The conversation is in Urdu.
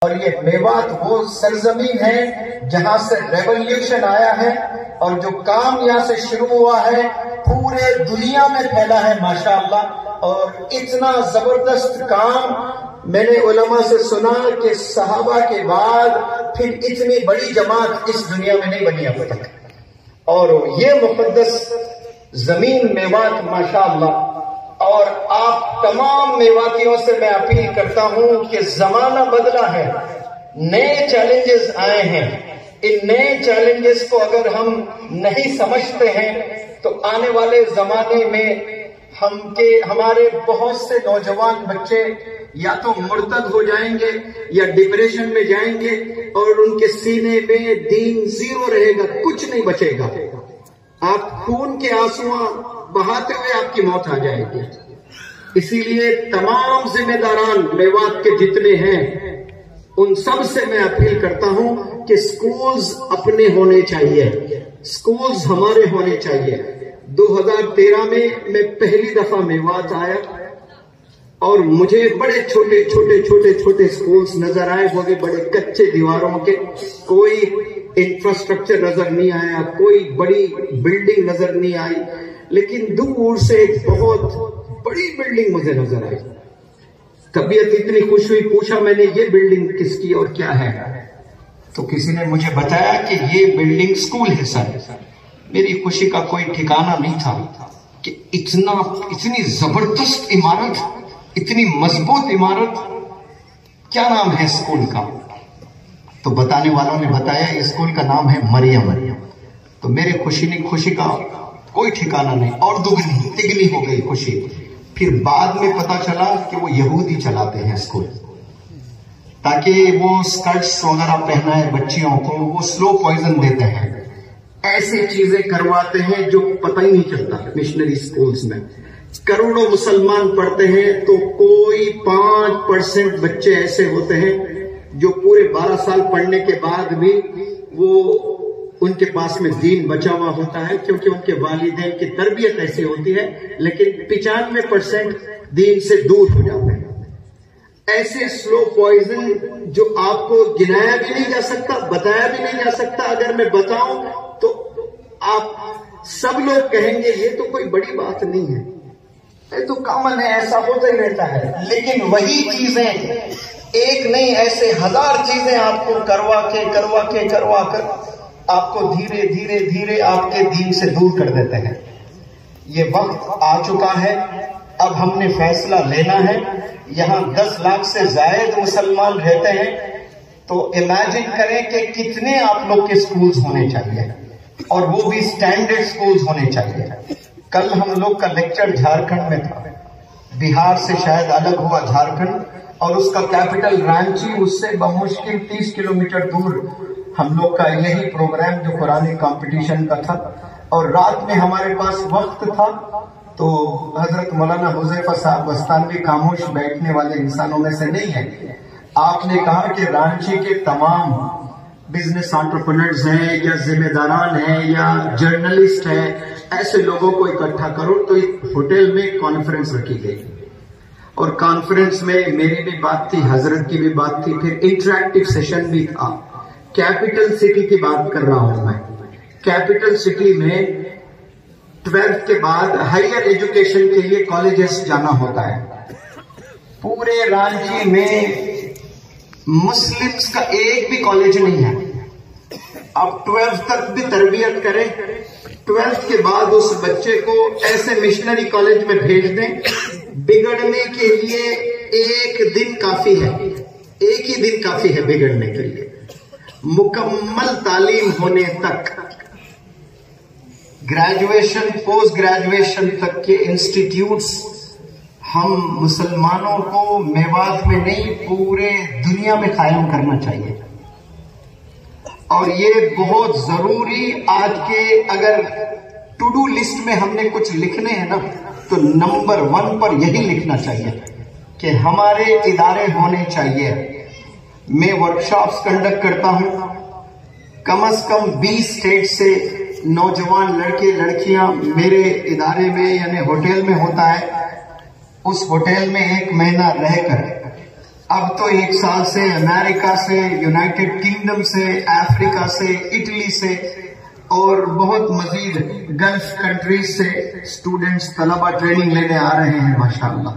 اور یہ میوات وہ سرزمین ہے جہاں سے ریولیوشن آیا ہے، اور جو کام یہاں سے شروع ہوا ہے پورے دنیا میں پھیلا ہے ماشاءاللہ. اور اتنا زبردست کام میں نے علماء سے سنا کہ صحابہ کے بعد پھر اتنی بڑی جماعت اس دنیا میں نہیں بنی اب تک. اور یہ مقدس زمین میوات ماشاءاللہ. اور آپ تمام میواتیوں سے میں اپیل کرتا ہوں کہ زمانہ بدلا ہے، نئے چیلنجز آئے ہیں. ان نئے چیلنجز کو اگر ہم نہیں سمجھتے ہیں تو آنے والے زمانے میں ہمارے بہت سے نوجوان بچے یا تو مرتد ہو جائیں گے یا ڈپریشن میں جائیں گے، اور ان کے سینے میں دین زیرو رہے گا، کچھ نہیں بچے گا. آپ خون کے آنسو بہاتے ہوئے آپ کی موت آ جائے گی. اسی لیے تمام ذمہ داران میوات کے جتنے ہیں ان سب سے میں اپیل کرتا ہوں کہ سکولز اپنے ہونے چاہیے، سکولز ہمارے ہونے چاہیے. 2013 میں پہلی دفعہ میوات آیا اور مجھے بڑے چھوٹے سکولز نظر آئے، وہ بھی بڑے کچے دیواروں کے، کوئی انفراسٹرکچر نظر نہیں آیا، کوئی بڑی بلڈنگ نظر نہیں آئی، لیکن دور سے ایک بہت بڑی بلڈنگ مجھے نظر آئی. طبیعت اتنی خوش ہوئی، پوچھا میں نے یہ بلڈنگ کس کی اور کیا ہے؟ تو کسی نے مجھے بتایا کہ یہ بلڈنگ سکول ہے سر. میری خوشی کا کوئی ٹھکانہ نہیں تھا کہ اتنی زبردست عمارت، اتنی مضبوط عمارت، کیا نام ہے اسکول کا؟ تو بتانے والوں نے بتایا اس اسکول کا نام ہے مریم. تو میرے خوشی کا کوئی ٹھکانہ نہیں، اور تگنی ہو گئی خوشی. پھر بعد میں پتا چلا کہ وہ یہودی چلاتے ہیں اسکول، تاکہ وہ اسکرٹس وغیرہ پہنائے بچیوں کو، وہ سلو پوائزن دیتے ہیں، ایسی چیزیں کرواتے ہیں جو پتہ ہی نہیں چلتا. مشنری اسکولز میں کروڑوں مسلمان پڑھتے ہیں تو کوئی 5% بچے ایسے ہوتے ہیں جو پورے 12 سال پڑھنے کے بعد بھی وہ ان کے پاس میں دین بچا ہوا ہوتا ہے، کیونکہ ان کے والدین کی تربیت ایسی ہوتی ہے، لیکن 95% دین سے دور ہو جاتے ہیں. ایسے سلو پوائزن جو آپ کو گنایا بھی نہیں جا سکتا، بتایا بھی نہیں جا سکتا. اگر میں بتاؤں تو آپ سب لوگ کہیں گے یہ تو کوئی بڑی بات نہیں ہے، یہ تو کامن ہے، ایسا ہوتا ہی رہتا ہے. لیکن وہی چیزیں ایک نہیں، ایسے 1000 چیزیں آپ کو کروا کر آپ کو دھیرے آپ کے دین سے دور کر دیتے ہیں. یہ وقت آ چکا ہے، اب ہم نے فیصلہ لینا ہے. یہاں 10 لاکھ سے زائد مسلمان رہتے ہیں، تو امیجن کریں کہ کتنے آپ لوگ کے سکولز ہونے چاہیے، اور وہ بھی سٹینڈرڈ سکولز ہونے چاہیے. کل ہم لوگ کا لیکچر جھارکھنڈ میں تھا، بہار سے شاید الگ ہوا جھارکھنڈ، اور اس کا کیپٹل رانچی، اس سے بمشکل 30 کلومیٹر دور ہم لوگ کا یہی پروگرام جو قرآن کمپٹیشن کا تھا. اور رات میں ہمارے پاس وقت تھا تو حضرت مولانا حذیفہ صاحب بستانوی خاموش بیٹھنے والے انسانوں میں سے نہیں ہیں. آپ نے کہا کہ رانچی کے تمام بزنس انٹرپرینرز ہیں یا ذمہ داران ہیں یا جرنلسٹ ہیں، ایسے لوگوں کو اکٹھا کرو. تو ایک ہوٹل میں کانفرنس رکھی گئی، اور کانفرنس میں میری بھی بات تھی، حضرت کی بھی بات تھی، پھر انٹریکٹیو سیشن بھی تھا. کیپٹل سٹی کی بات کر رہا ہوں میں. کیپٹل سٹی میں 12th کے بعد ہائر ایجوکیشن کے لیے کالجز جانا ہوتا ہے. پورے رانچی میں مسلمز کا ایک بھی کالج نہیں ہے. آپ 12th تک بھی تربیت کریں، 12th کے بعد اس بچے کو ایسے مشنری کالج میں بھیج دیں. بگڑنے کے لیے ایک دن کافی ہے، ایک ہی دن کافی ہے بگڑنے کے لیے. مکمل تعلیم ہونے تک، گریجویشن پوسٹ گریجویشن تک کے انسٹیٹیوٹس ہم مسلمانوں کو میوات میں نہیں پورے دنیا میں قائم کرنا چاہیے. اور یہ بہت ضروری آج کے، اگر ٹو ڈو لسٹ میں ہم نے کچھ لکھنے ہیں نا تو نمبر 1 پر یہی لکھنا چاہیے کہ ہمارے ادارے ہونے چاہیے. میں ورکشاپس کنڈکٹ کرتا ہوں، کم از کم 20 اسٹیٹ سے نوجوان لڑکے لڑکیاں میرے ادارے میں یعنی ہوٹل میں ہوتا ہے. اس ہوٹل میں 1 مہینہ رہ کر اب تو 1 سال سے امریکہ سے، یونائٹڈ کنگڈم سے، افریقہ سے، اٹلی سے اور بہت مزید گلف کنٹریز سے اسٹوڈنٹس طلبہ ٹریننگ لینے آ رہے ہیں ماشاءاللہ.